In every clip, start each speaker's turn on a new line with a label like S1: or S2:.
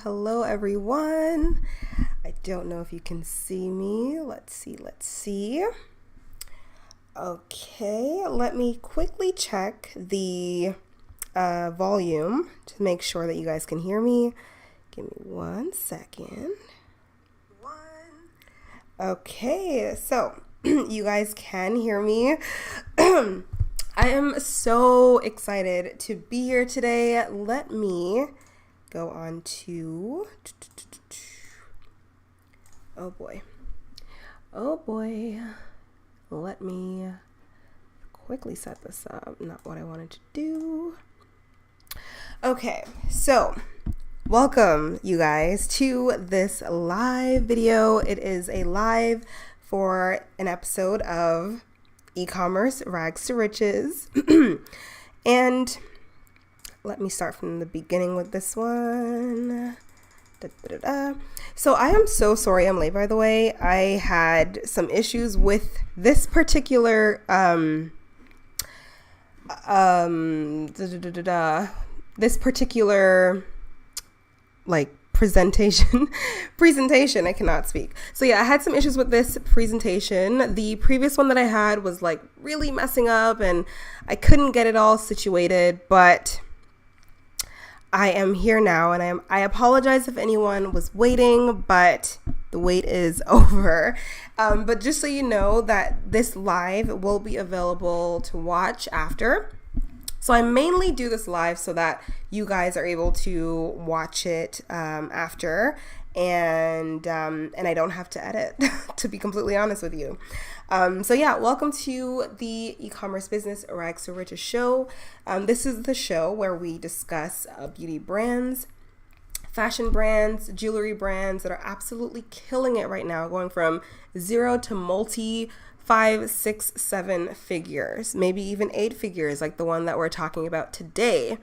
S1: Hello everyone. I don't know if you can see me. Let's see. Okay, let me quickly check the volume to make sure that you guys can hear me. Give me 1 second. Okay, so you guys can hear me. I am so excited to be here today. Let me go on to, oh boy, let me quickly set this up, not what I wanted to do. Okay, so welcome you guys to this live video. It is a live for an episode of e-commerce rags to riches. And let me start from the beginning with this one. So I am so sorry I'm late, by the way. I had some issues with this particular presentation. I cannot speak. So yeah, I had some issues with this presentation. The previous one that I had was like really messing up and I couldn't get it all situated, but I am here now, and I apologize if anyone was waiting, but the wait is over. But just so you know that this live will be available to watch after. So I mainly do this live so that you guys are able to watch it after, and I don't have to edit, to be completely honest with you. So yeah, welcome to the e-commerce business rags to riches show. This is the show where we discuss beauty brands, fashion brands, jewelry brands that are absolutely killing it right now, going from 0 to multi 5, 6, 7 figures, maybe even 8 figures, like the one that we're talking about today.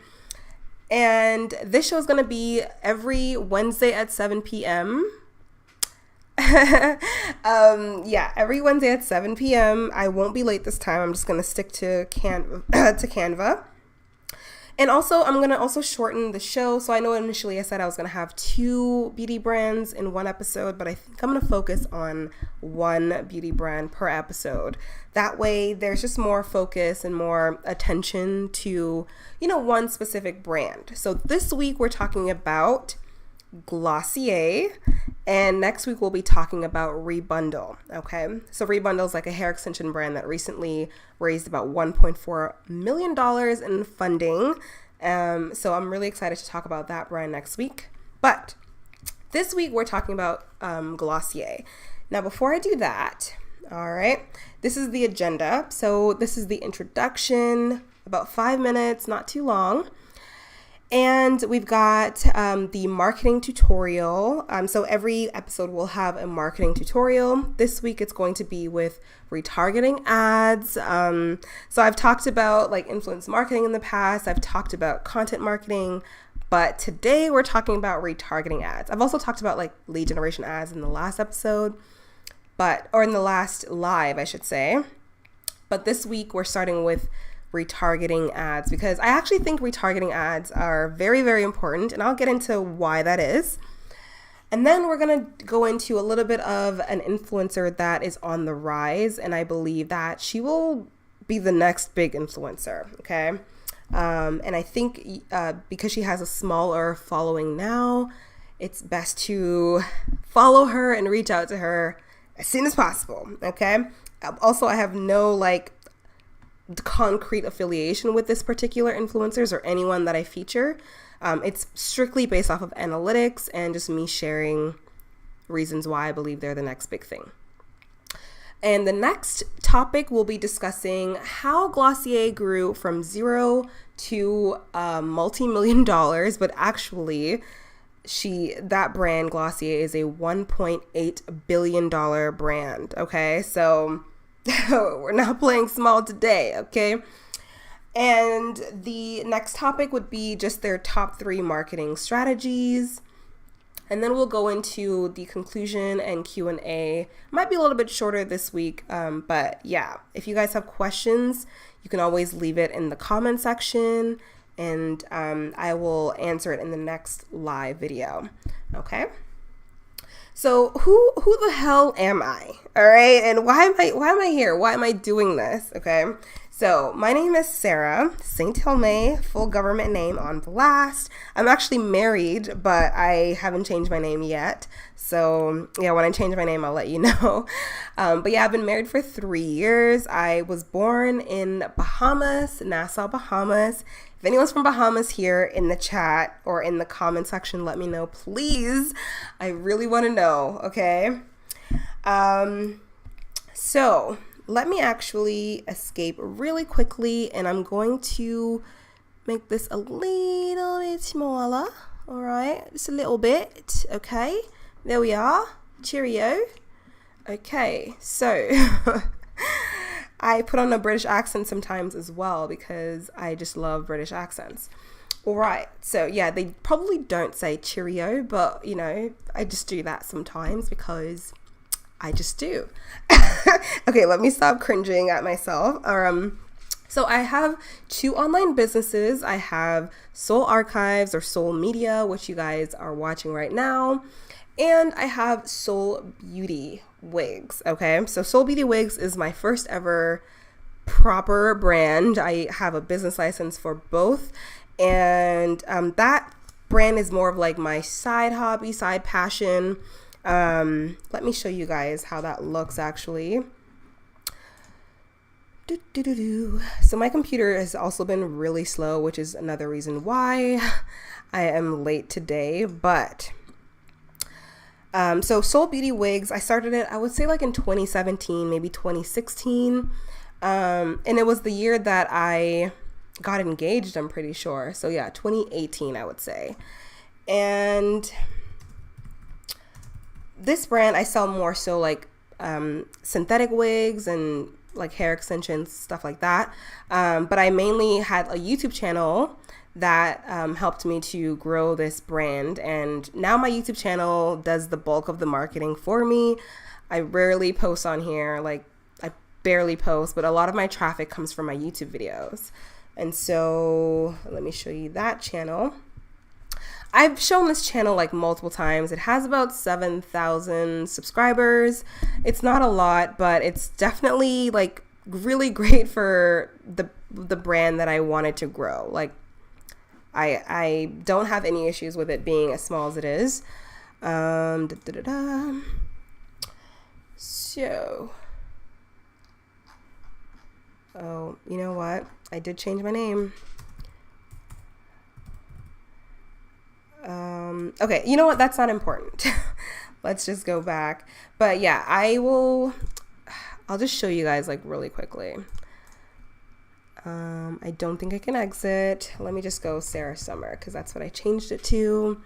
S1: And this show is going to be every Wednesday at 7 p.m. Every Wednesday at 7 p.m. I won't be late this time. I'm just going to stick to Canva. And also, I'm going to also shorten the show. So I know initially I said I was going to have 2 beauty brands in one episode, but I think I'm going to focus on 1 beauty brand per episode. That way, there's just more focus and more attention to, one specific brand. So this week, we're talking about Glossier, and next week we'll be talking about Rebundle. Okay, so Rebundle is like a hair extension brand that recently raised about $1.4 million in funding. So I'm really excited to talk about that brand next week. But this week we're talking about Glossier. Now, before I do that, all right, this is the agenda. So this is the introduction, about 5 minutes, not too long. And we've got the marketing tutorial. So every episode will have a marketing tutorial. This week it's going to be with retargeting ads. So I've talked about like influence marketing in the past. I've talked about content marketing, but today we're talking about retargeting ads. I've also talked about like lead generation ads in the last episode, or in the last live, I should say. But this week we're starting with retargeting ads, because I actually think retargeting ads are very, very important, and I'll get into why that is. And then we're going to go into a little bit of an influencer that is on the rise, and I believe that she will be the next big influencer, okay? And I think because she has a smaller following now, it's best to follow her and reach out to her as soon as possible, okay? Also, I have no concrete affiliation with this particular influencers or anyone that I feature. It's strictly based off of analytics and just me sharing reasons why I believe they're the next big thing. And the next topic we'll be discussing how Glossier grew from 0 to multi-million dollars, but actually that brand Glossier is a $1.8 billion brand. Okay, so we're not playing small today, okay? And the next topic would be just their top 3 marketing strategies. And then we'll go into the conclusion and Q&A. Might be a little bit shorter this week, but yeah, if you guys have questions, you can always leave it in the comment section. and I will answer it in the next live video. Okay. So who the hell am I? All right, and why am I here? Why am I doing this? Okay. So my name is Sarah St. Hilme, full government name on blast. I'm actually married, but I haven't changed my name yet. So yeah, when I change my name, I'll let you know. But yeah, I've been married for 3 years. I was born in Bahamas, Nassau, Bahamas. If anyone's from Bahamas here in the chat or in the comment section, let me know, please. I really want to know, okay? So let me actually escape really quickly, and I'm going to make this a little bit smaller. All right, just a little bit. Okay, there we are. Cheerio. Okay, so I put on a British accent sometimes as well because I just love British accents. All right, so yeah, they probably don't say cheerio, but you know, I just do that sometimes because I just do. Okay, let me stop cringing at myself. So I have 2 online businesses. I have Soul Archives or Soul Media, which you guys are watching right now. And I have Soul Beauty Wigs, okay? So Soul Beauty Wigs is my first ever proper brand. I have a business license for both. And that brand is more of like my side hobby, side passion. Let me show you guys how that looks actually. So my computer has also been really slow, which is another reason why I am late today, but so Soul Beauty Wigs, I started it, I would say like in 2017, maybe 2016. And it was the year that I got engaged, I'm pretty sure. So yeah, 2018, I would say. And this brand, I sell more so like synthetic wigs and like hair extensions, stuff like that. But I mainly had a YouTube channel that helped me to grow this brand. And now my YouTube channel does the bulk of the marketing for me. I rarely post on here, like I barely post, but a lot of my traffic comes from my YouTube videos. And so let me show you that channel. I've shown this channel like multiple times. It has about 7,000 subscribers. It's not a lot, but it's definitely like really great for the brand that I wanted to grow. Like I don't have any issues with it being as small as it is. So, oh, you know what? I did change my name. Okay, you know what? That's not important. Let's just go back. But yeah, I'll just show you guys like really quickly. I don't think I can exit. Let me just go Sarah Summer because that's what I changed it to.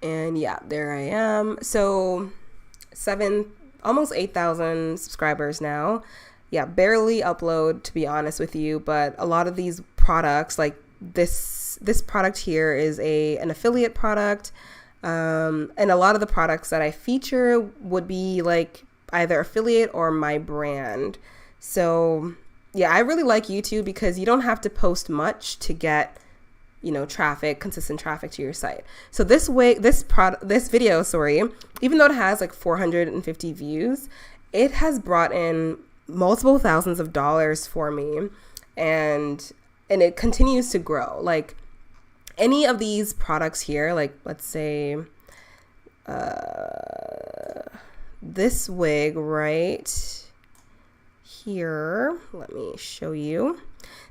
S1: And yeah, there I am. So almost 8,000 subscribers now. Yeah, barely upload to be honest with you, but a lot of these products, like this product here is an affiliate product. And a lot of the products that I feature would be like either affiliate or my brand. So yeah, I really like YouTube because you don't have to post much to get, you know, consistent traffic to your site. So this video, even though it has like 450 views, it has brought in multiple thousands of dollars for me, and it continues to grow. Like any of these products here, like let's say this wig right here, let me show you.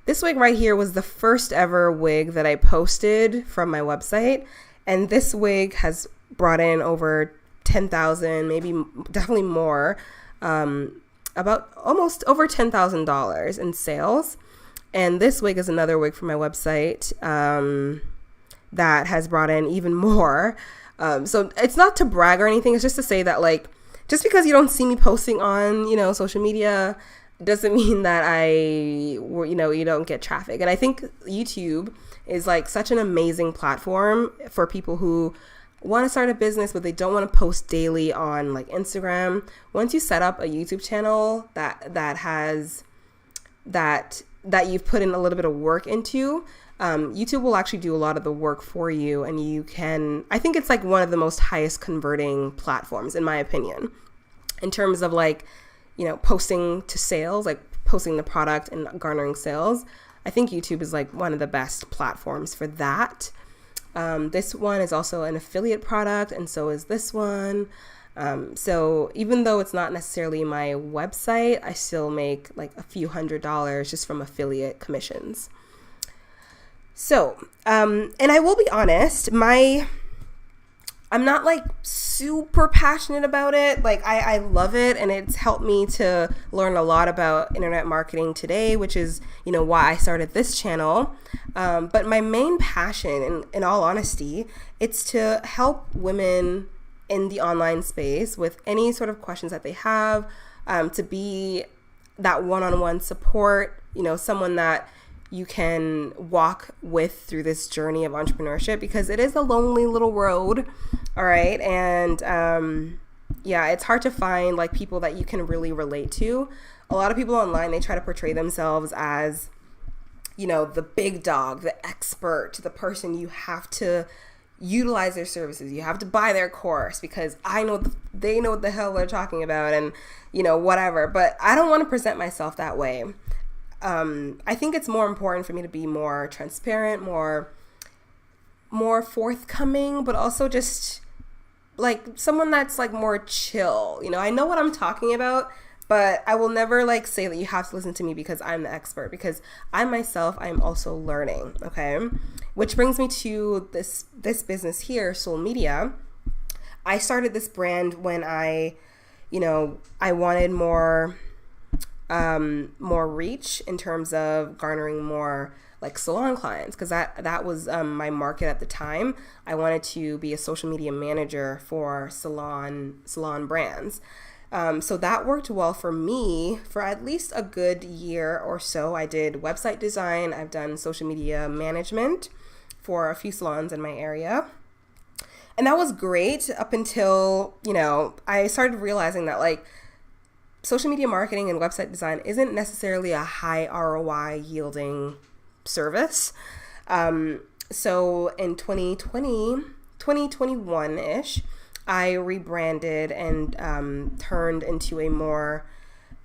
S1: This wig right here was the first ever wig that I posted from my website, and this wig has brought in over 10,000, maybe definitely more, about almost over $10,000 in sales. And this wig is another wig from my website that has brought in even more. So it's not to brag or anything. It's just to say that, like, just because you don't see me posting on, you know, social media doesn't mean that you don't get traffic. And I think YouTube is like such an amazing platform for people who want to start a business, but they don't want to post daily on like Instagram. Once you set up a YouTube channel that that you've put in a little bit of work into, YouTube will actually do a lot of the work for you. And I think it's like one of the most highest converting platforms, in my opinion, in terms of like, posting to sales, like posting the product and garnering sales. I think YouTube is like one of the best platforms for that. This one is also an affiliate product, and so is this one. So even though it's not necessarily my website, I still make like a few $100s just from affiliate commissions. So, and I will be honest, I'm not like super passionate about it. Like I love it, and it's helped me to learn a lot about internet marketing today, which is, why I started this channel. But my main passion, in all honesty, it's to help women in the online space with any sort of questions that they have, to be that one-on-one support, someone that you can walk with through this journey of entrepreneurship, because it is a lonely little road. All right. And it's hard to find like people that you can really relate to. A lot of people online, they try to portray themselves as, the big dog, the expert, the person you have to utilize their services. You have to buy their course because they know what the hell they're talking about, and, whatever. But I don't want to present myself that way. I think it's more important for me to be more transparent, more forthcoming, but also just like someone that's like more chill. I know what I'm talking about, but I will never like say that you have to listen to me because I'm the expert, because I myself, I'm also learning. Okay. Which brings me to this business here, Soul Media. I started this brand when I wanted more reach in terms of garnering more like salon clients, because that was my market at the time. I wanted to be a social media manager for salon brands. So that worked well for me for at least a good year or so. I did website design. I've done social media management for a few salons in my area. And that was great up until, I started realizing that like social media marketing and website design isn't necessarily a high ROI yielding service. So in 2021-ish, I rebranded and turned into a more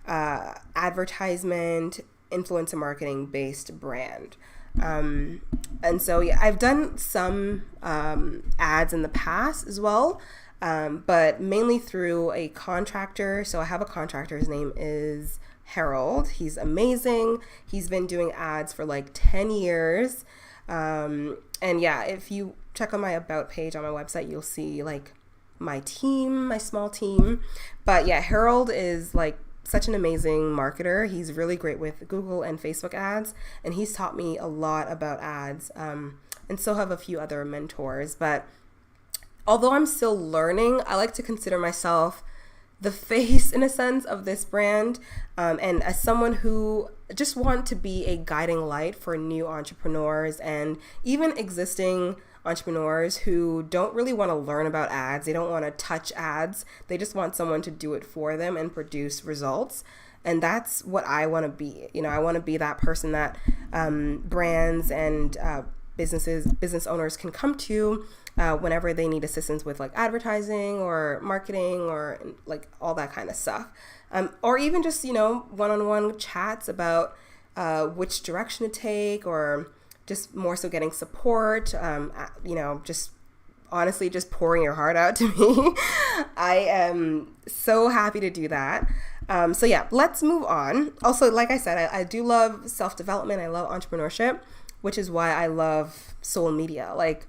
S1: advertisement, influencer marketing based brand. And so I've done some ads in the past as well. But mainly through a contractor. So I have a contractor. His name is Harold. He's amazing. He's been doing ads for like 10 years. And if you check on my about page on my website, you'll see like my small team. But Harold is like such an amazing marketer. He's really great with Google and Facebook ads. And he's taught me a lot about ads. And so have a few other mentors. But although I'm still learning, I like to consider myself the face, in a sense, of this brand. And as someone who just want to be a guiding light for new entrepreneurs and even existing entrepreneurs who don't really want to learn about ads. They don't want to touch ads. They just want someone to do it for them and produce results. And that's what I want to be. I want to be that person that brands and business owners can come to whenever they need assistance with like advertising or marketing or like all that kind of stuff. Or even just, one-on-one chats about which direction to take, or just more so getting support, just honestly just pouring your heart out to me. I am so happy to do that. Let's move on. Also, like I said, I do love self-development. I love entrepreneurship, which is why I love Soul Media. Like,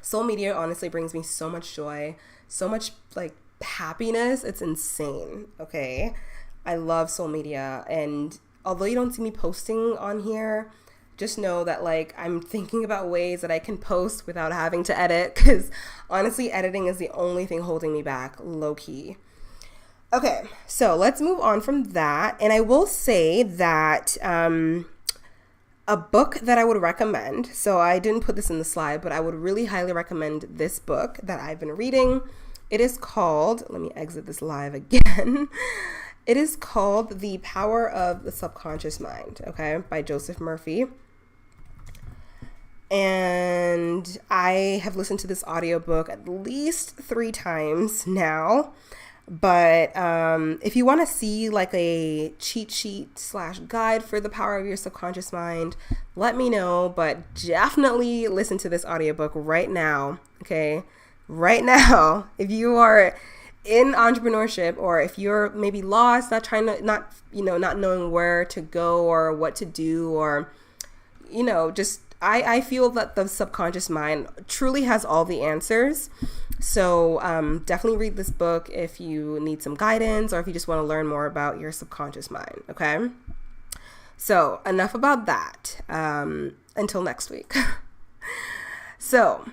S1: Soul Media honestly brings me so much joy, so much like happiness. It's insane. Okay. I love Soul Media. And although you don't see me posting on here, just know that like I'm thinking about ways that I can post without having to edit, because honestly, editing is the only thing holding me back, low key. Okay, so let's move on from that. And I will say that a book that I would recommend, so I didn't put this in the slide, but I would really highly recommend this book that I've been reading. It is called, let me exit this live again. It is called The Power of the Subconscious Mind, okay, by Joseph Murphy. And I have listened to this audiobook at least 3 times now. But if you want to see like a cheat sheet / guide for the power of your subconscious mind, let me know. But definitely listen to this audiobook right now. Okay. Right now, if you are in entrepreneurship, or if you're maybe lost, not knowing where to go or what to do, or, just I feel that the subconscious mind truly has all the answers. So definitely read this book if you need some guidance, or if you just want to learn more about your subconscious mind. Okay. So enough about that. Until next week. So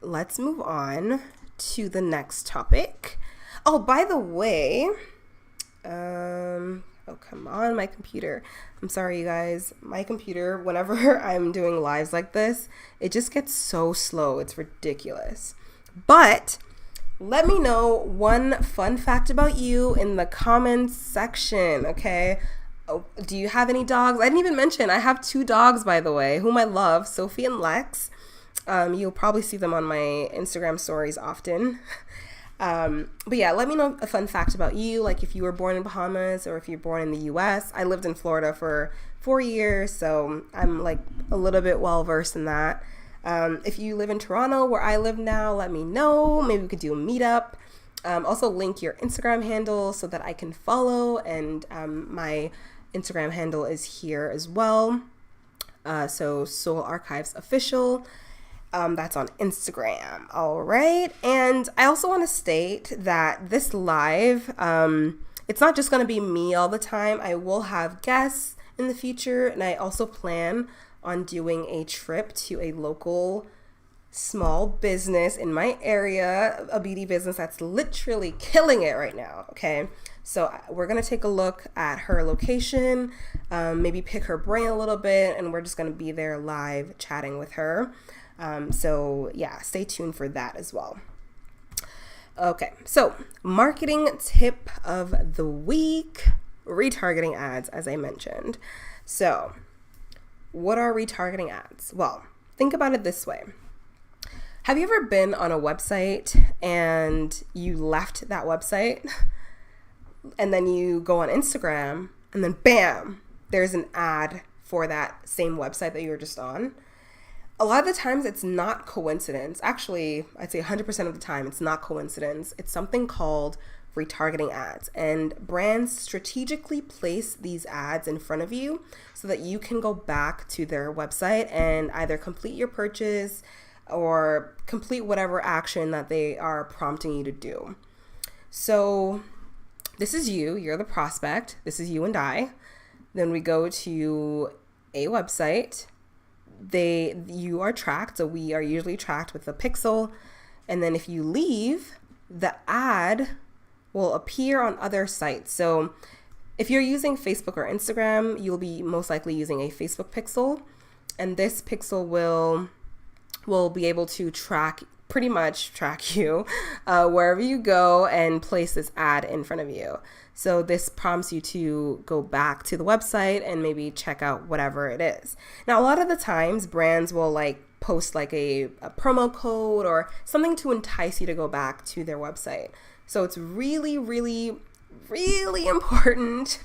S1: let's move on to the next topic. Oh, by the way, oh, come on, my computer. I'm sorry, you guys. My computer, whenever I'm doing lives like this, it just gets so slow. It's ridiculous. But let me know one fun fact about you in the comments section, okay? Oh, do you have any dogs? I didn't even mention, I have 2 dogs, by the way, whom I love, Sophie and Lex. You'll probably see them on my Instagram stories often. But yeah, let me know a fun fact about you, like if you were born in Bahamas or if you're born in the US. I lived in Florida for 4 years, so I'm like a little bit well versed in that. If you live in Toronto, where I live now, let me know. Maybe we could do a meetup. Also link your Instagram handle so that I can follow, and my Instagram handle is here as well. So Soul Archives Official. That's on Instagram. All right. And I also want to state that this live, it's not just going to be me all the time. I will have guests in the future. And I also plan on doing a trip to a local small business in my area, a beauty business that's literally killing it right now. Okay. So we're going to take a look at her location, maybe pick her brain a little bit, and we're just going to be there live chatting with her. So yeah, stay tuned for that as well. Okay, so marketing tip of the week, retargeting ads, as I mentioned. So what are retargeting ads? Well, think about it this way. Have you ever been on a website and you left that website and then you go on Instagram and then bam, there's an ad for that same website that you were just on? A lot of the times it's not coincidence. Actually, I'd say 100% of the time it's not coincidence. It's something called retargeting ads, and brands strategically place these ads in front of you so that you can go back to their website and either complete your purchase or complete whatever action that they are prompting you to do. So this is you're the prospect. This is you and I. Then we go to a website. You are tracked, so we are usually tracked with a pixel, and then if you leave, the ad will appear on other sites. So if you're using Facebook or Instagram, you'll be most likely using a Facebook pixel, and this pixel will be able to pretty much track you wherever you go and place this ad in front of you. So this prompts you to go back to the website and maybe check out whatever it is. Now, a lot of the times brands will post a promo code or something to entice you to go back to their website. So it's really, really, really important.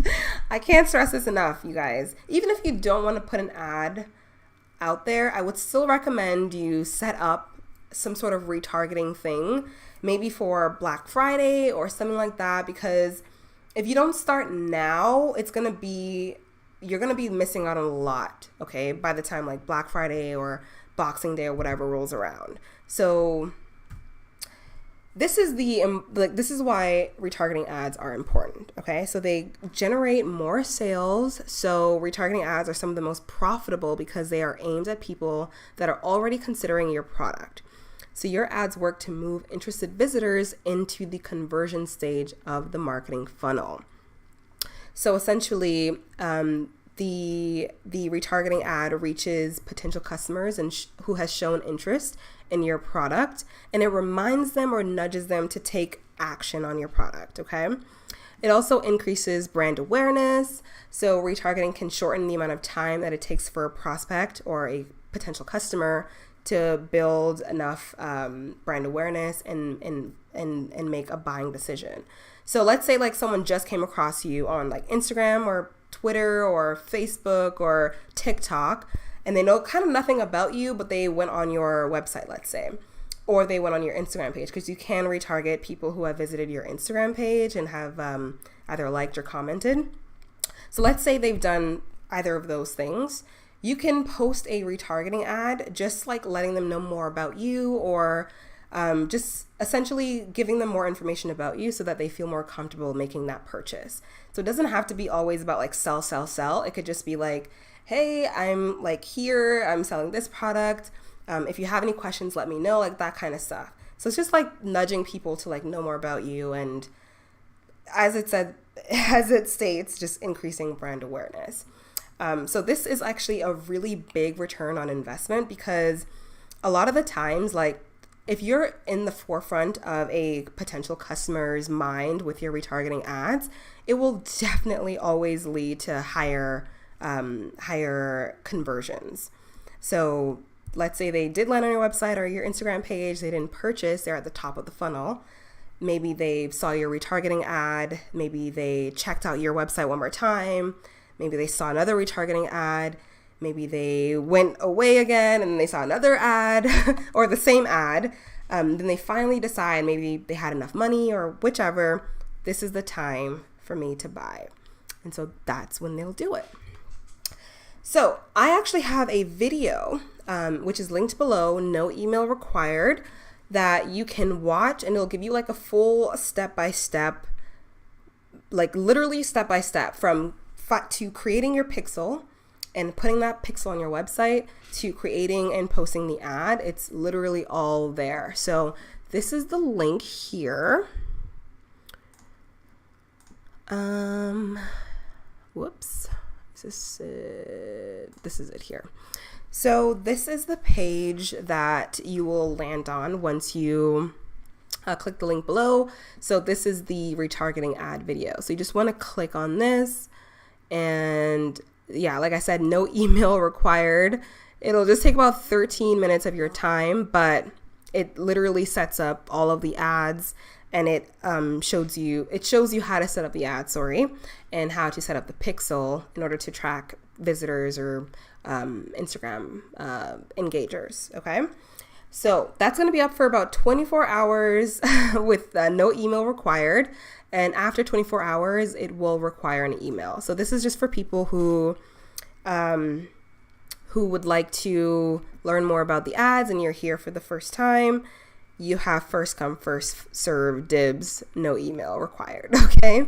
S1: I can't stress this enough, you guys. Even if you don't want to put an ad out there, I would still recommend you set up some sort of retargeting thing, maybe for Black Friday or something like that, because if you don't start now, you're going to be missing out on a lot, okay, by the time Black Friday or Boxing Day or whatever rolls around. So this is why retargeting ads are important, okay? So they generate more sales. So retargeting ads are some of the most profitable because they are aimed at people that are already considering your product. So your ads work to move interested visitors into the conversion stage of the marketing funnel. So essentially, the retargeting ad reaches potential customers and who has shown interest in your product, and it reminds them or nudges them to take action on your product, okay? It also increases brand awareness. So retargeting can shorten the amount of time that it takes for a prospect or a potential customer to build enough brand awareness and make a buying decision. So let's say like someone just came across you on like Instagram or Twitter or Facebook or TikTok, and they know kind of nothing about you, but they went on your website, let's say, or they went on your Instagram page, because you can retarget people who have visited your Instagram page and have either liked or commented. So let's say they've done either of those things. You can post a retargeting ad, just like letting them know more about you, or just essentially giving them more information about you so that they feel more comfortable making that purchase. So it doesn't have to be always about like sell, sell, sell. It could just be like, hey, I'm like here, I'm selling this product. If you have any questions, let me know, like that kind of stuff. So it's just like nudging people to like know more about you, and as it states, just increasing brand awareness. So this is actually a really big return on investment, because a lot of the times, like if you're in the forefront of a potential customer's mind with your retargeting ads, it will definitely always lead to higher conversions. So let's say they did land on your website or your Instagram page, they didn't purchase, they're at the top of the funnel. Maybe they saw your retargeting ad, maybe they checked out your website one more time, maybe they saw another retargeting ad, maybe they went away again and they saw another ad or the same ad. Then they finally decide, maybe they had enough money or whichever, this is the time for me to buy. And so that's when they'll do it. So I actually have a video, which is linked below, no email required, that you can watch, and it'll give you like a full step-by-step, like literally step-by-step from to creating your pixel and putting that pixel on your website to creating and posting the ad. It's literally all there. So this is the link here. Whoops. This is it here. So this is the page that you will land on once you click the link below. So this is the retargeting ad video. So you just want to click on this, and yeah, like I said, no email required. It'll just take about 13 minutes of your time, but it literally sets up all of the ads, and it shows you how to set up the ad, and how to set up the pixel in order to track visitors or Instagram engagers. Okay, so that's going to be up for about 24 hours with no email required, and after 24 hours it will require an email. So this is just for people who would like to learn more about the ads and you're here for the first time. You have first come, first serve dibs, no email required. Okay.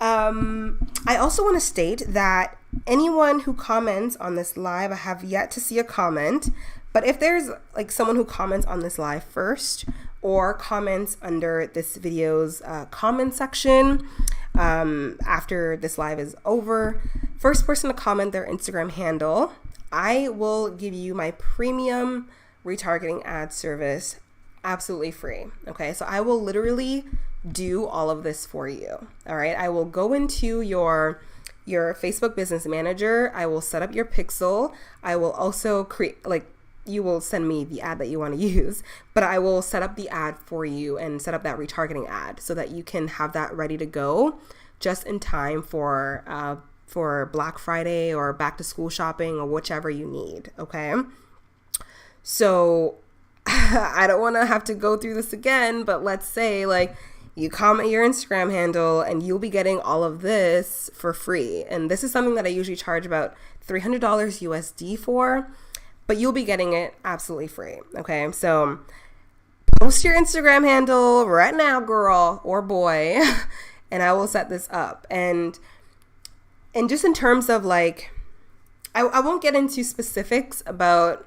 S1: I also want to state that anyone who comments on this live, I have yet to see a comment, but if there's like someone who comments on this live first or comments under this video's comment section after this live is over, first person to comment their Instagram handle, I will give you my premium retargeting ad service absolutely free. Okay, so I will literally do all of this for you. All right, I will go into your Facebook Business Manager. I will set up your pixel. I will also create, like, you will send me the ad that you want to use, but I will set up the ad for you and set up that retargeting ad so that you can have that ready to go just in time for Black Friday or back to school shopping or whichever you need. Okay, so I don't want to have to go through this again, but let's say like you comment your Instagram handle and you'll be getting all of this for free. And this is something that I usually charge about $300 USD for, but you'll be getting it absolutely free. Okay, so post your Instagram handle right now, girl or boy, and I will set this up. And just in terms of like, I won't get into specifics about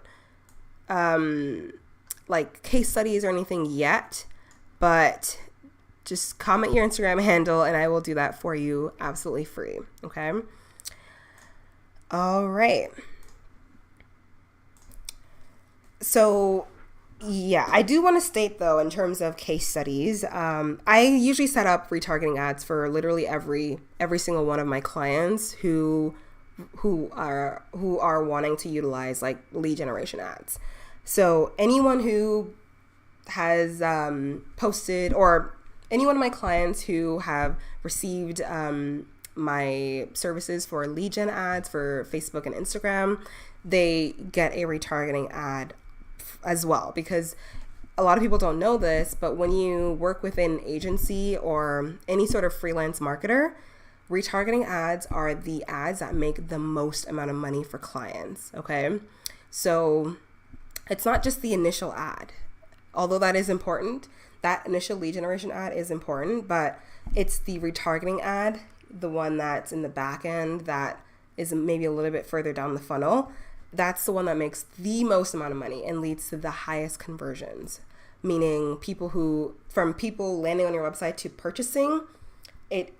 S1: like case studies or anything yet, but just comment your Instagram handle and I will do that for you absolutely free. Okay. All right. So Yeah, I do want to state though, in terms of case studies, I usually set up retargeting ads for literally every single one of my clients who are wanting to utilize like lead generation ads. So anyone who has posted, or any one of my clients who have received my services for lead gen ads for Facebook and Instagram, they get a retargeting ad as well, because a lot of people don't know this, but when you work with an agency or any sort of freelance marketer, retargeting ads are the ads that make the most amount of money for clients, okay? So it's not just the initial ad, although that is important. That initial lead generation ad is important, but it's the retargeting ad, the one that's in the back end that is maybe a little bit further down the funnel. That's the one that makes the most amount of money and leads to the highest conversions, meaning from people landing on your website to purchasing, it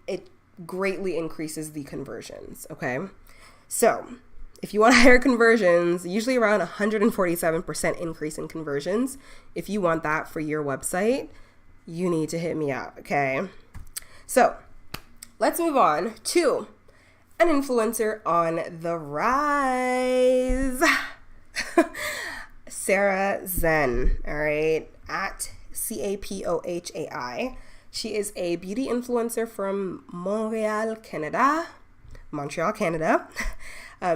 S1: greatly increases the conversions, okay? So if you want higher conversions, usually around 147% increase in conversions, if you want that for your website, you need to hit me up, okay? So let's move on to an influencer on the rise. Sarah Zen, all right, at CAPOHAI. She is a beauty influencer from Montreal, Canada.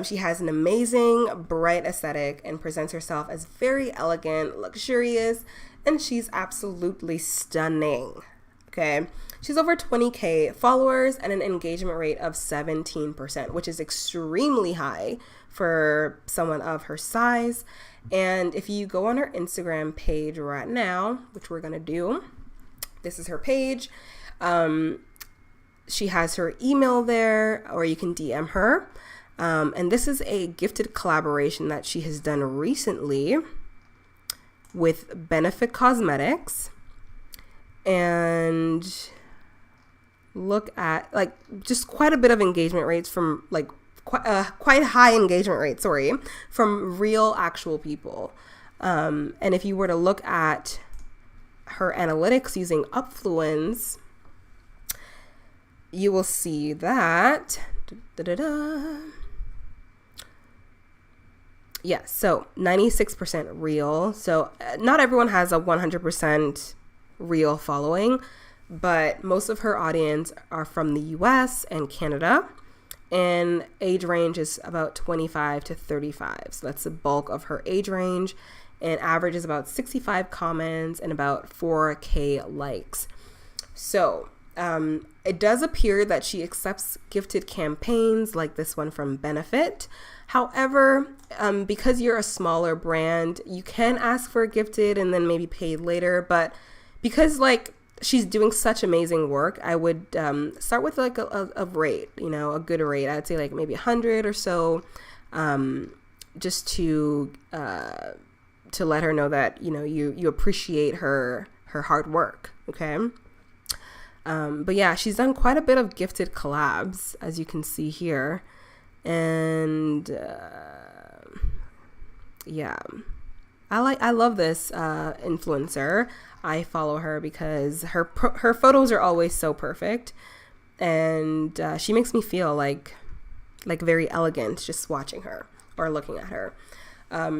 S1: She has an amazing, bright aesthetic and presents herself as very elegant, luxurious, and she's absolutely stunning. Okay. She's over 20K followers and an engagement rate of 17%, which is extremely high for someone of her size. And if you go on her Instagram page right now, which we're going to do, this is her page. She has her email there, or you can DM her. And this is a gifted collaboration that she has done recently with Benefit Cosmetics. And look at like just quite a bit of engagement rates from like quite high engagement rates, from real actual people. And if you were to look at her analytics using Upfluence, you will see that yeah, so 96% real. So not everyone has a 100% real following, but most of her audience are from the US and Canada, and age range is about 25 to 35. So that's the bulk of her age range, and average is about 65 comments and about 4K likes. So it does appear that she accepts gifted campaigns like this one from Benefit. However, because you're a smaller brand, you can ask for a gifted and then maybe paid later. But because like she's doing such amazing work, I would start with like a rate, a good rate. I'd say like maybe 100 or so, just to let her know that you appreciate her hard work. Okay. But yeah, she's done quite a bit of gifted collabs, as you can see here. And yeah, I love this influencer. I follow her because her photos are always so perfect, and she makes me feel like very elegant just watching her or looking at her.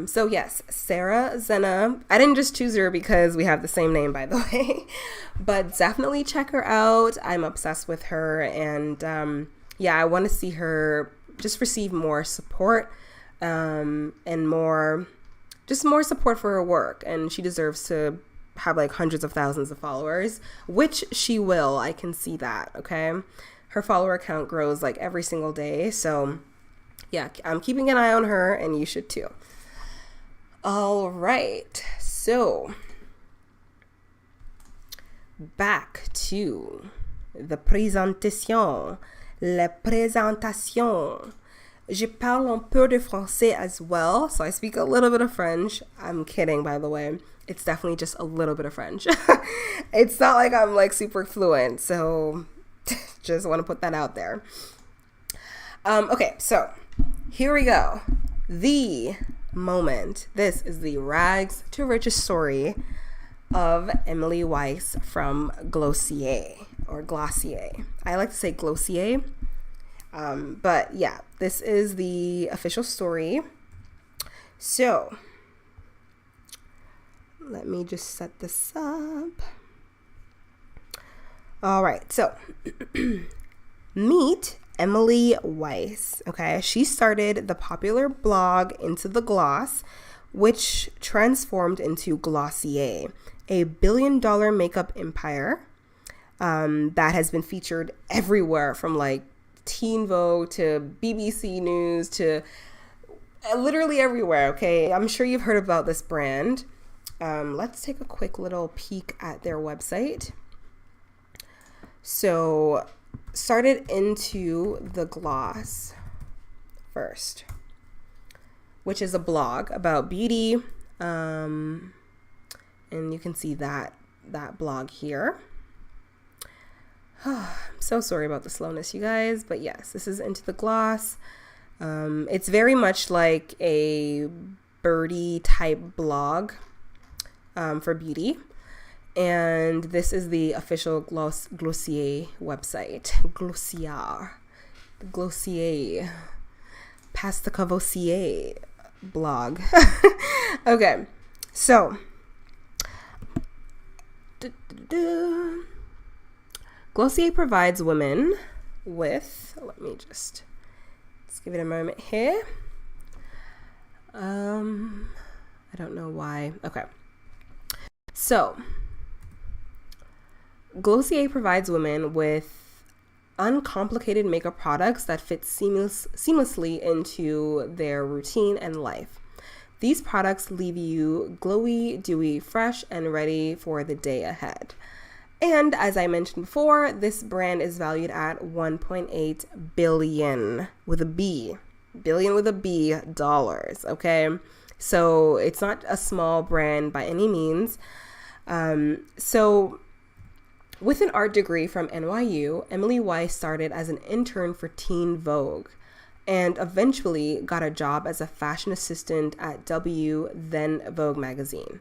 S1: So yes, Sarah Zena. I didn't just choose her because we have the same name, by the way, but definitely check her out. I'm obsessed with her, and yeah, I want to see her just receive more support, and more support for her work. And she deserves to have like hundreds of thousands of followers, which she will. I can see that. Okay. Her follower count grows like every single day. So yeah, I'm keeping an eye on her, and you should too. All right. So back to the présentation. La présentation. Je parle un peu de français as well, so I speak a little bit of French. I'm kidding, by the way. It's definitely just a little bit of French. It's not like I'm like super fluent, so just want to put that out there. Okay, so here we go. The moment. This is the rags to riches story of Emily Weiss from Glossier, or Glossier. I like to say Glossier, but yeah, this is the official story. So let me just set this up. All right, so meet Emily Weiss. Okay, she started the popular blog Into the Gloss, which transformed into Glossier, a billion-dollar makeup empire that has been featured everywhere, from like Teen Vogue to BBC News to literally everywhere. Okay, I'm sure you've heard about this brand. Let's take a quick little peek at their website. So, started Into the Gloss first, which is a blog about beauty, and you can see that blog here. I'm so sorry about the slowness, you guys, but yes, this is Into the Gloss. It's very much like a birdie type blog for beauty. And this is the official Glossier website. Glossier. Pass the Cavossier blog. Okay, so Glossier provides women with, let's give it a moment here. I don't know why. Okay. So Glossier provides women with uncomplicated makeup products that fit seamlessly into their routine and life. These products leave you glowy, dewy, fresh, and ready for the day ahead. And as I mentioned before, this brand is valued at $1.8 billion with a B. Billion with a B dollars, okay? So it's not a small brand by any means. So with an art degree from NYU, Emily Weiss started as an intern for Teen Vogue and eventually got a job as a fashion assistant at W, then Vogue magazine.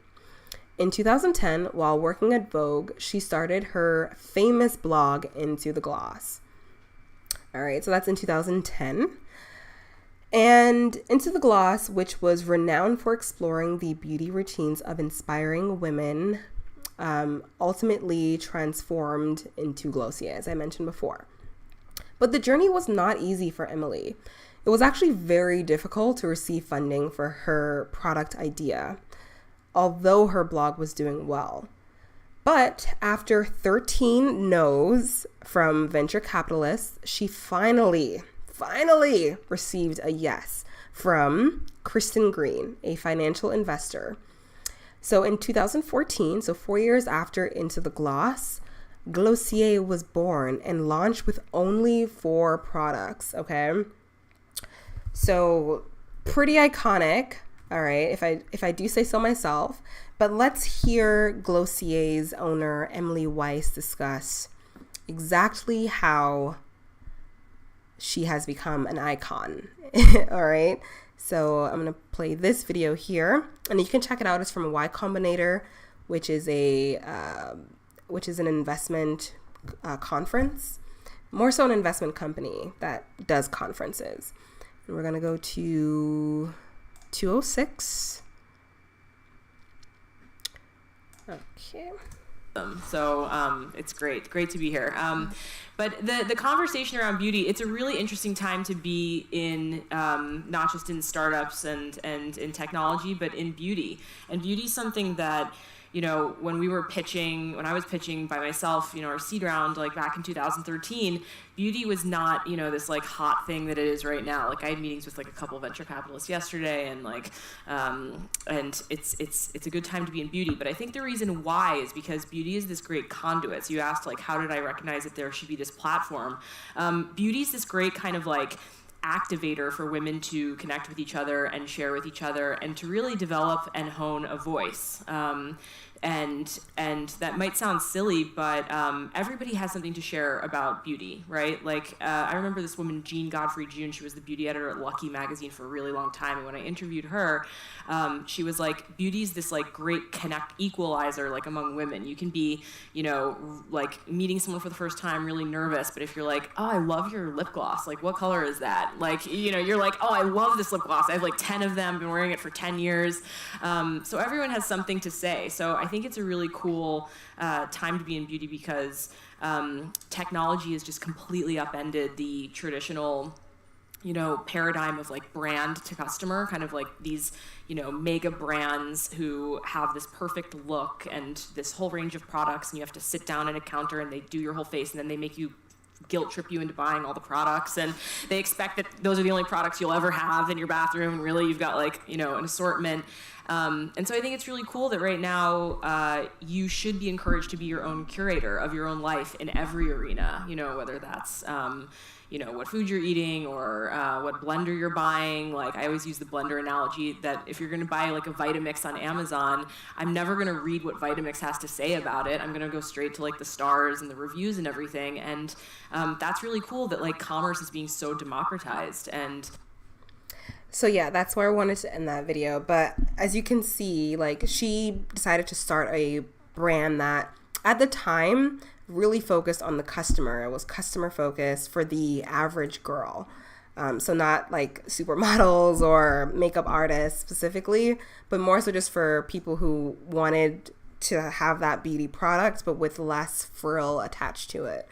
S1: In 2010, while working at Vogue, she started her famous blog Into the Gloss. All right, so that's in 2010. And Into the Gloss, which was renowned for exploring the beauty routines of inspiring women, ultimately transformed into Glossier, as I mentioned before. But the journey was not easy for Emily. It was actually very difficult to receive funding for her product idea, although her blog was doing well. But after 13 no's from venture capitalists, she finally received a yes from Kristen Green, a financial investor. So in 2014, so 4 years after Into the Gloss, Glossier was born and launched with only 4 products, okay? So pretty iconic, all right, if I do say so myself. But let's hear Glossier's owner, Emily Weiss, discuss exactly how she has become an icon, all right? So I'm going to play this video here, and you can check it out. It's from Y Combinator, which is an investment conference, more so an investment company that does conferences. And we're going to go to 206. Okay.
S2: So it's great to be here. But the conversation around beauty, it's a really interesting time to be in, not just in startups and in technology, but in beauty. And beauty is something that, you know, when I was pitching by myself, you know, our seed round, like back in 2013, beauty was not, you know, this like hot thing that it is right now. Like I had meetings with like a couple of venture capitalists yesterday, and like, and it's a good time to be in beauty. But I think the reason why is because beauty is this great conduit. So you asked like, how did I recognize that there should be this platform? Beauty is this great kind of like activator for women to connect with each other and share with each other and to really develop and hone a voice. And that might sound silly, but everybody has something to share about beauty, right? Like, I remember this woman, Jean Godfrey June. She was the beauty editor at Lucky magazine for a really long time. And when I interviewed her, she was like, beauty's this like great connect equalizer, like among women. You can be, you know, like meeting someone for the first time, really nervous. But if you're like, oh, I love your lip gloss. Like, what color is that? Like, you know, you're like, oh, I love this lip gloss. I have like 10 of them, been wearing it for 10 years. So everyone has something to say. So I think it's a really cool time to be in beauty because technology has just completely upended the traditional, you know, paradigm of like brand to customer, kind of like these, you know, mega brands who have this perfect look and this whole range of products, and you have to sit down at a counter and they do your whole face and then they make you guilt trip you into buying all the products, and they expect that those are the only products you'll ever have in your bathroom, and really you've got like, you know, an assortment. And so I think it's really cool that right now you should be encouraged to be your own curator of your own life in every arena, you know, whether that's you know, what food you're eating or what blender you're buying. Like, I always use the blender analogy that if you're going to buy like a Vitamix on Amazon, I'm never going to read what Vitamix has to say about it. I'm going to go straight to like the stars and the reviews and everything. And that's really cool that like commerce is being so democratized. And
S1: so yeah, that's where I wanted to end that video. But as you can see, like, she decided to start a brand that at the time really focused on the customer. It was customer focused for the average girl. So not like supermodels or makeup artists specifically, but more so just for people who wanted to have that beauty product, but with less frill attached to it.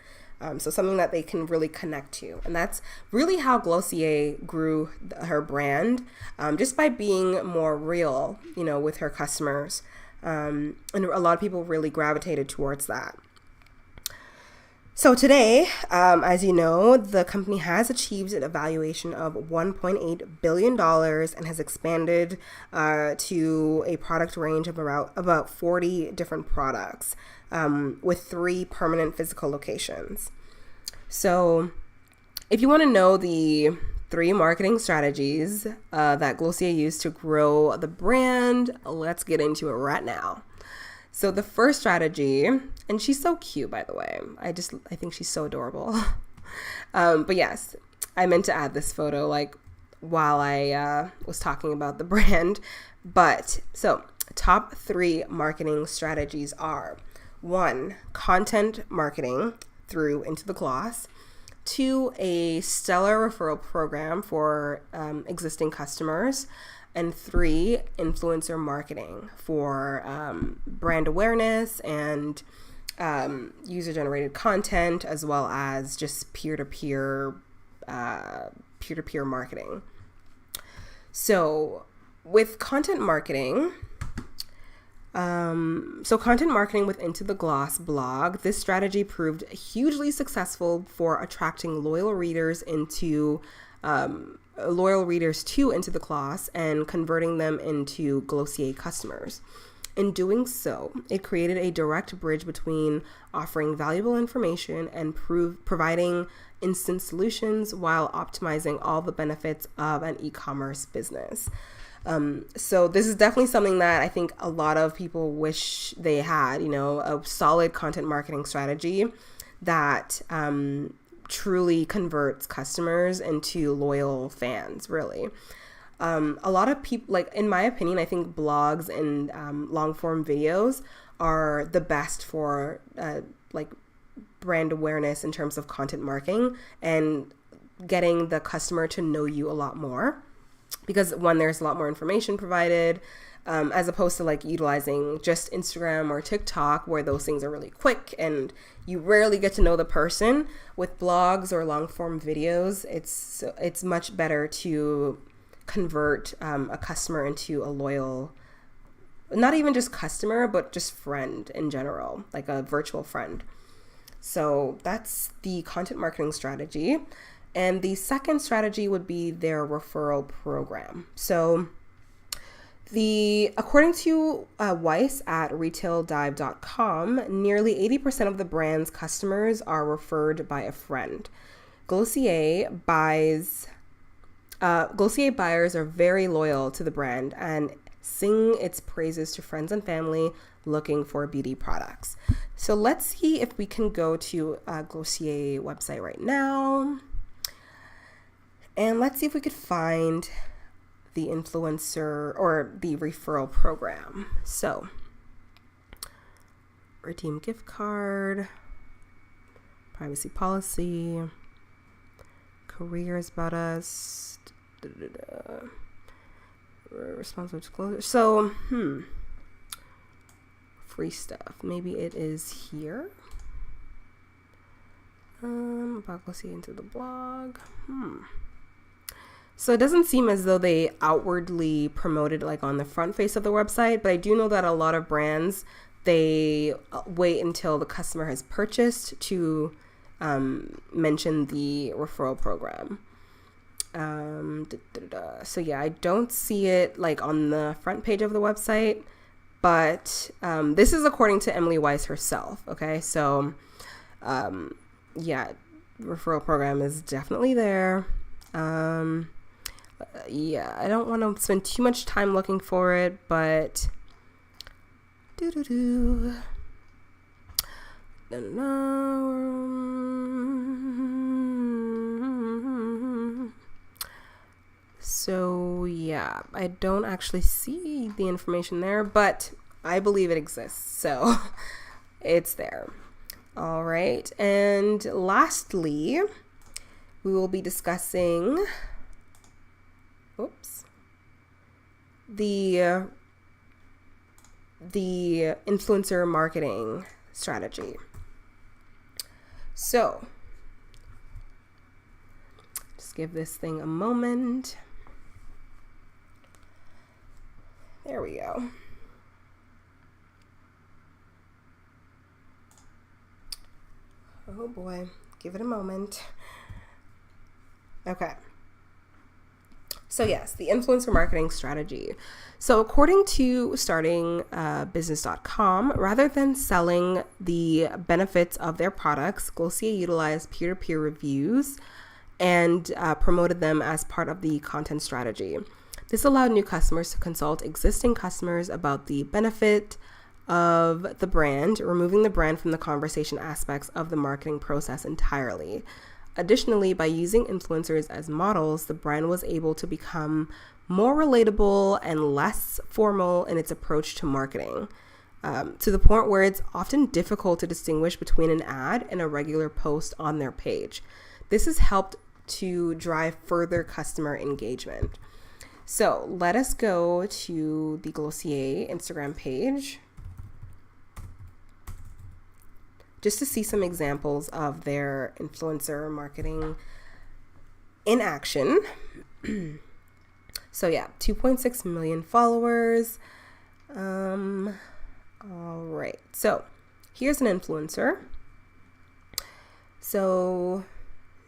S1: So something that they can really connect to. And that's really how Glossier grew her brand, just by being more real, you know, with her customers. And a lot of people really gravitated towards that. So today, as you know, the company has achieved an valuation of $1.8 billion and has expanded to a product range of about 40 different products, with 3 permanent physical locations. So if you want to know the 3 marketing strategies that Glossier used to grow the brand, let's get into it right now. So the first strategy, and she's so cute, by the way. I think she's so adorable. But yes, I meant to add this photo like while I was talking about the brand. But so top 3 marketing strategies are: 1, content marketing through Into the Gloss; 2, a stellar referral program for existing customers; and 3, influencer marketing for brand awareness and user-generated content, as well as just peer-to-peer marketing. So with content marketing, content marketing with Into the Gloss blog, this strategy proved hugely successful for attracting loyal readers to Into the Gloss and converting them into Glossier customers. In doing so, it created a direct bridge between offering valuable information and providing instant solutions while optimizing all the benefits of an e-commerce business. So this is definitely something that I think a lot of people wish they had, you know, a solid content marketing strategy that truly converts customers into loyal fans, really. A lot of people, like, in my opinion, I think blogs and long form videos are the best for like brand awareness in terms of content marketing and getting the customer to know you a lot more, because one, there's a lot more information provided, as opposed to like utilizing just Instagram or TikTok, where those things are really quick and you rarely get to know the person. With blogs or long form videos, it's much better to convert a customer into a loyal, not even just customer, but just friend in general, like a virtual friend. So that's the content marketing strategy. And the second strategy would be their referral program. So according to Weiss at retaildive.com, nearly 80% of the brand's customers are referred by a friend. Glossier buys Glossier buyers are very loyal to the brand and sing its praises to friends and family looking for beauty products. So let's see if we can go to Glossier website right now. And let's see if we could find the influencer or the referral program. So, redeem gift card, privacy policy, careers about us, responsible disclosure. So, free stuff. Maybe it is here. About Glossier into the blog. So it doesn't seem as though they outwardly promoted like on the front face of the website, but I do know that a lot of brands, they wait until the customer has purchased to mention the referral program. So yeah, I don't see it like on the front page of the website, but this is according to Emily Weiss herself. Okay, so yeah, referral program is definitely there. Yeah, I don't want to spend too much time looking for it, but so yeah, I don't actually see the information there, but I believe it exists, so it's there. All right, and lastly, we will be discussing the influencer marketing strategy. So just give this thing a moment. There we go. Oh boy, give it a moment. Okay. So yes, the influencer marketing strategy. So according to startingbusiness.com, rather than selling the benefits of their products, Glossier utilized peer-to-peer reviews and promoted them as part of the content strategy. This allowed new customers to consult existing customers about the benefit of the brand, removing the brand from the conversation aspects of the marketing process entirely. Additionally, by using influencers as models, the brand was able to become more relatable and less formal in its approach to marketing, to the point where it's often difficult to distinguish between an ad and a regular post on their page. This has helped to drive further customer engagement. So let us go to the Glossier Instagram page just to see some examples of their influencer marketing in action. So yeah, 2.6 million followers. All right, so here's an influencer. So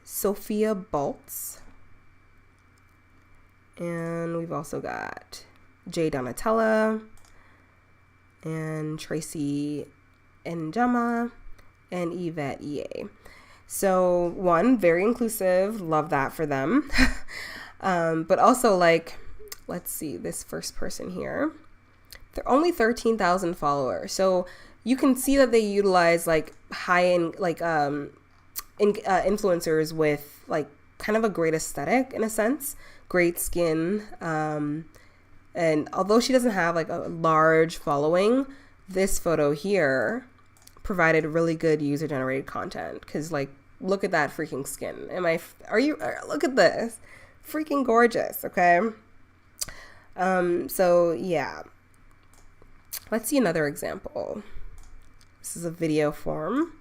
S1: Sophia Baltz. And we've also got Jay Donatella and Tracy Njama and Yvette EA. So one, very inclusive, love that for them. But also like, let's see, this first person here, they're only 13,000 followers. So you can see that they utilize like high-end, like influencers with like kind of a great aesthetic in a sense, great skin. And although she doesn't have like a large following, this photo here provided really good user generated content, because like, look at that freaking skin. Look at this, freaking gorgeous. Okay. So yeah, let's see another example. This is a video form.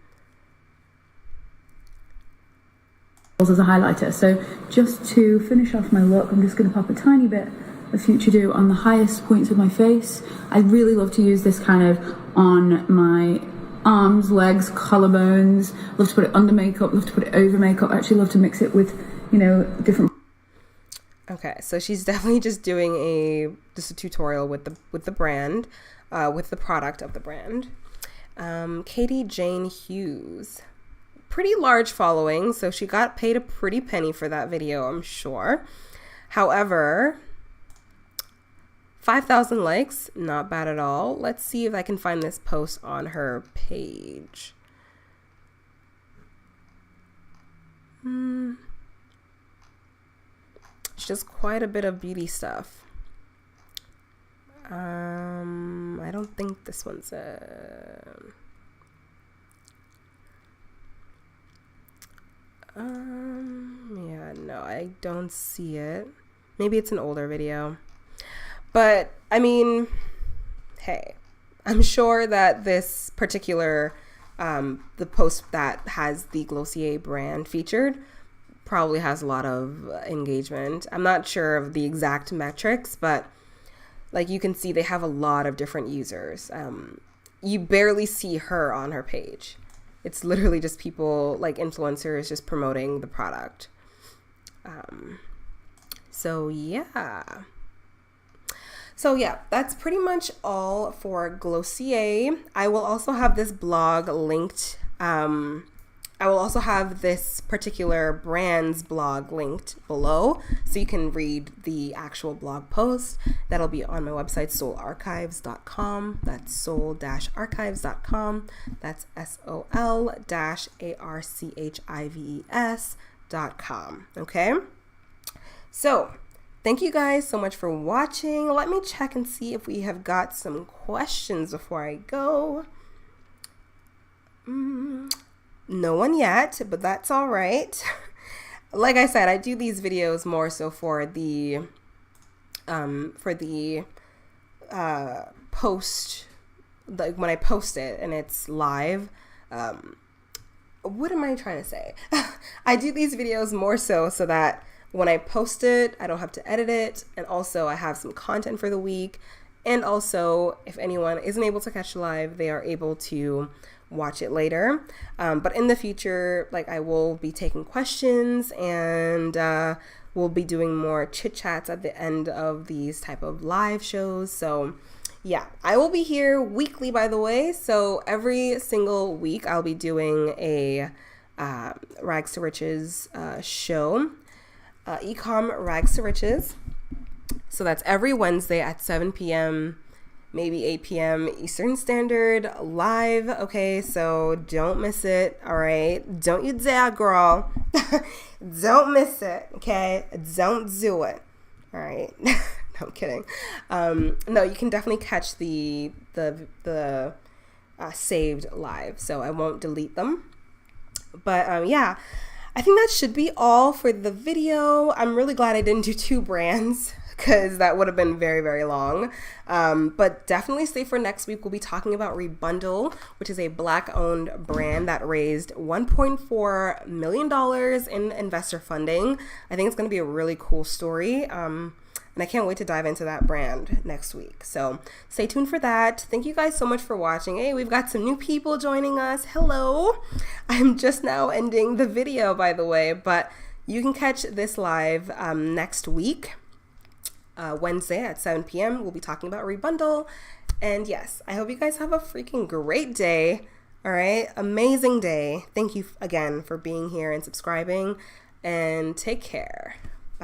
S3: As a highlighter. So just to finish off my look, I'm just going to pop a tiny bit of Future Dew on the highest points of my face. I really love to use this kind of on my arms, legs, collarbones. Love to put it under makeup, love to put it over makeup. I actually love to mix it with, different.
S1: Okay, so she's definitely just doing a tutorial with the brand, with the product of the brand. Katie Jane Hughes, pretty large following, so she got paid a pretty penny for that video, I'm sure. However, 5,000 likes, not bad at all. Let's see if I can find this post on her page. It's just quite a bit of beauty stuff. I don't think this one's yeah, no, I don't see it. Maybe it's an older video. But, I mean, hey, I'm sure that this particular, the post that has the Glossier brand featured probably has a lot of engagement. I'm not sure of the exact metrics, but like you can see they have a lot of different users. You barely see her on her page. It's literally just people, like influencers, just promoting the product. So yeah, that's pretty much all for Glossier. I will also have this blog linked. I will also have this particular brand's blog linked below, so you can read the actual blog post. That'll be on my website, soularchives.com. That's soul-archives.com. That's SOL-ARCHIVES.com. Okay? So, thank you guys so much for watching. Let me check and see if we have got some questions before I go. No one yet, but that's all right. Like I said, I do these videos more so for the post, like when I post it and it's live. What am I trying to say? I do these videos more so that when I post it, I don't have to edit it, and also I have some content for the week. And also, if anyone isn't able to catch live, they are able to watch it later. But in the future, like I will be taking questions, and we'll be doing more chit chats at the end of these type of live shows. So yeah, I will be here weekly, by the way. So every single week I'll be doing a Rags to Riches show, Ecom Rags to Riches. So that's every Wednesday at 7 p.m., maybe 8 p.m. Eastern Standard, live. Okay, so don't miss it. All right, don't you dare, girl. Don't miss it. Okay, don't do it. All right. No, I'm kidding. No, you can definitely catch the saved live, so I won't delete them. But yeah, I think that should be all for the video. I'm really glad I didn't do 2 brands, because that would have been very, very long. But definitely stay for next week. We'll be talking about Rebundle, which is a Black-owned brand that raised $1.4 million in investor funding. I think it's going to be a really cool story. And I can't wait to dive into that brand next week. So stay tuned for that. Thank you guys so much for watching. Hey, we've got some new people joining us. Hello. I'm just now ending the video, by the way, but you can catch this live next week. Wednesday at 7 p.m. We'll be talking about Rebundle. And yes, I hope you guys have a freaking great day. All right, amazing day. Thank you again for being here and subscribing, and take care.